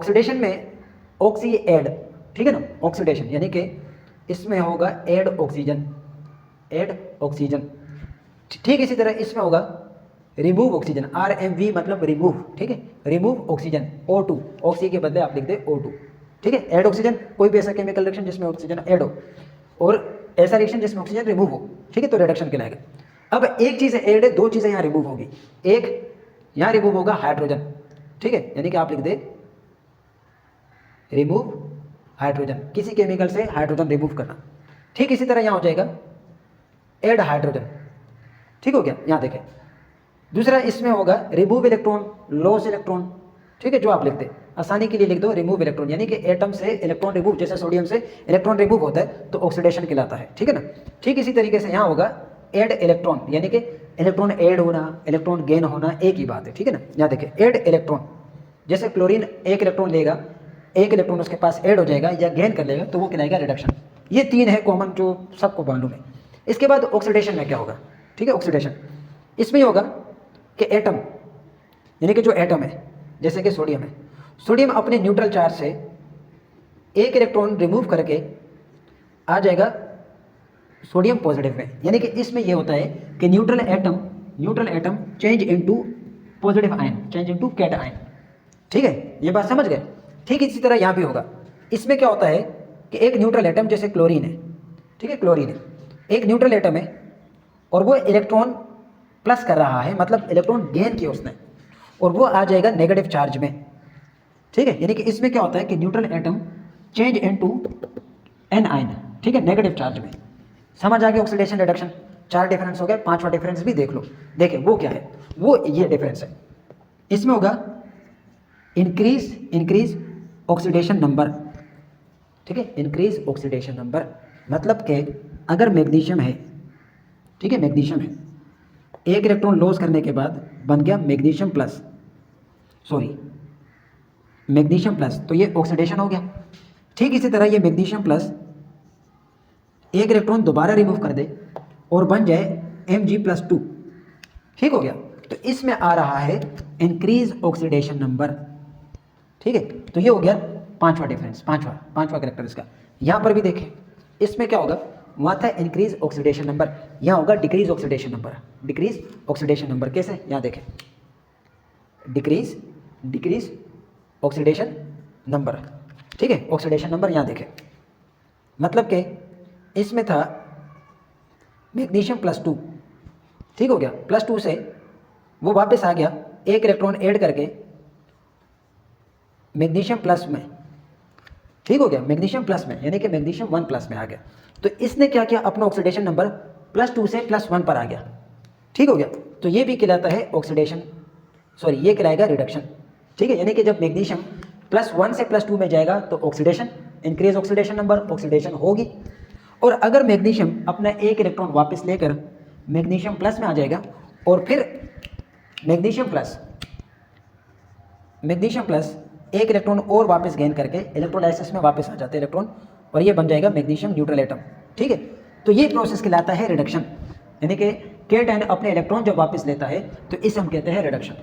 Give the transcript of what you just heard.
Oxidation में oxy add, ठीक है ना, ऑक्सीडेशन यानी कि इसमें होगा एड ऑक्सीजन, एड ऑक्सीजन। ठीक इसी तरह इसमें होगा रिमूव ऑक्सीजन, RMV मतलब रिमूव, ठीक है, रिमूव ऑक्सीजन O2, ऑक्सी के बदले आप लिख दे O2, ठीक है। एड ऑक्सीजन कोई भी ऐसा केमिकल रिएक्शन जिसमें ऑक्सीजन ऐड हो और ऐसा रिएक्शन जिसमें ऑक्सीजन रिमूव हो, ठीक है, तो रिडक्शन कहलाएगा। अब एक चीज़ ऐड है, दो चीज़ें यहाँ रिमूव होगी। एक यहाँ रिमूव होगा हाइड्रोजन, ठीक है, यानी कि आप लिख दे रिमूव हाइड्रोजन, किसी केमिकल से हाइड्रोजन रिमूव करना। ठीक इसी तरह यहाँ हो जाएगा ऐड हाइड्रोजन, ठीक हो गया, यहाँ देखें। दूसरा इसमें होगा रिमूव इलेक्ट्रॉन, लॉस इलेक्ट्रॉन, ठीक है, जो आप लिखते आसानी के लिए लिख दो रिमूव इलेक्ट्रॉन, यानी कि एटम से इलेक्ट्रॉन रिमूव, जैसे सोडियम से इलेक्ट्रॉन रिमूव होता है तो ऑक्सीडेशन कहलाता है, ठीक है ना। ठीक इसी तरीके से यहाँ होगा ऐड इलेक्ट्रॉन, यानी कि इलेक्ट्रॉन ऐड होना, इलेक्ट्रॉन गेन होना एक ही बात है, ठीक है ना। यहाँ देखें ऐड इलेक्ट्रॉन, जैसे क्लोरीन एक इलेक्ट्रॉन लेगा, एक इलेक्ट्रॉन उसके पास ऐड हो जाएगा या गेन कर लेगा तो वो कहलाएगा रिडक्शन। ये तीन है कॉमन जो सबको मालूम है। इसके बाद ऑक्सीडेशन में क्या होगा, ठीक है, ऑक्सीडेशन इसमें होगा कि एटम, यानी कि जो एटम है जैसे कि सोडियम है, सोडियम अपने न्यूट्रल चार्ज से एक इलेक्ट्रॉन रिमूव करके आ जाएगा सोडियम पॉजिटिव में, यानी कि इसमें यह होता है कि neutral atom change into positive ion, change into cation, ठीक है, ये बात समझ गए। ठीक इसी तरह यहाँ भी होगा। इसमें क्या होता है कि एक न्यूट्रल एटम जैसे क्लोरीन है, ठीक है, क्लोरीन है, एक न्यूट्रल एटम है और वो इलेक्ट्रॉन प्लस कर रहा है, मतलब इलेक्ट्रॉन गेन किया उसने, और वो आ जाएगा नेगेटिव चार्ज में, ठीक है, यानी कि इसमें क्या होता है कि neutral atom change into anion, ठीक है, नेगेटिव चार्ज में। समझ आ गया ऑक्सीडेशन रिडक्शन, चार डिफरेंस हो गए, पांचवा डिफरेंस भी देख लो। देखिए वो क्या है, वो ये डिफरेंस है। इसमें होगा इंक्रीज ऑक्सीडेशन नंबर, ठीक है, इंक्रीज ऑक्सीडेशन नंबर, मतलब कि अगर मैग्नीशियम है, ठीक है, मैग्नीशियम है, एक इलेक्ट्रॉन लॉस करने के बाद बन गया मैग्नीशियम प्लस, तो ये ऑक्सीडेशन हो गया। ठीक इसी तरह ये मैग्नीशियम प्लस एक इलेक्ट्रॉन दोबारा रिमूव कर दे और बन जाए Mg+2, ठीक हो गया, तो इसमें आ रहा है इंक्रीज ऑक्सीडेशन नंबर, ठीक है। तो ये हो गया पांचवा डिफरेंस, पांचवा करेक्टर इसका। यहाँ पर भी देखें इसमें क्या होगा, वहाँ था इंक्रीज ऑक्सीडेशन नंबर, यहाँ होगा decrease oxidation number. Decrease oxidation number कैसे, यहाँ देखें, डिक्रीज ऑक्सीडेशन नंबर, ठीक है, ऑक्सीडेशन नंबर यहाँ देखें, मतलब कि इसमें था मैग्नीशियम +2, ठीक हो गया, +2 से वो वापस आ गया एक इलेक्ट्रॉन ऐड करके मैग्नीशियम प्लस में, ठीक हो गया, मैग्नीशियम प्लस में, यानी कि मैग्नीशियम 1+ में आ गया। तो इसने क्या किया, अपना ऑक्सीडेशन नंबर +2 से +1 पर आ गया, ठीक हो गया, तो ये भी कहलाता है ऑक्सीडेशन, ये कहलाएगा रिडक्शन, ठीक है, यानी कि जब मैग्नीशियम +1 से +2 में जाएगा तो oxidation, increase oxidation number, oxidation होगी। और अगर मैग्नीशियम अपना एक इलेक्ट्रॉन वापस लेकर मैग्नीशियम प्लस में आ जाएगा और फिर मैग्नीशियम प्लस एक इलेक्ट्रॉन और वापस गेन करके इलेक्ट्रोलाइसिस में वापस आ जाते हैं इलेक्ट्रॉन और ये बन जाएगा मैग्नीशियम न्यूट्रल एटम, ठीक है। तो ये प्रोसेस कहलाता है रिडक्शन, यानी कि केटायन अपने इलेक्ट्रॉन जब वापस लेता है तो इसे हम कहते हैं रिडक्शन।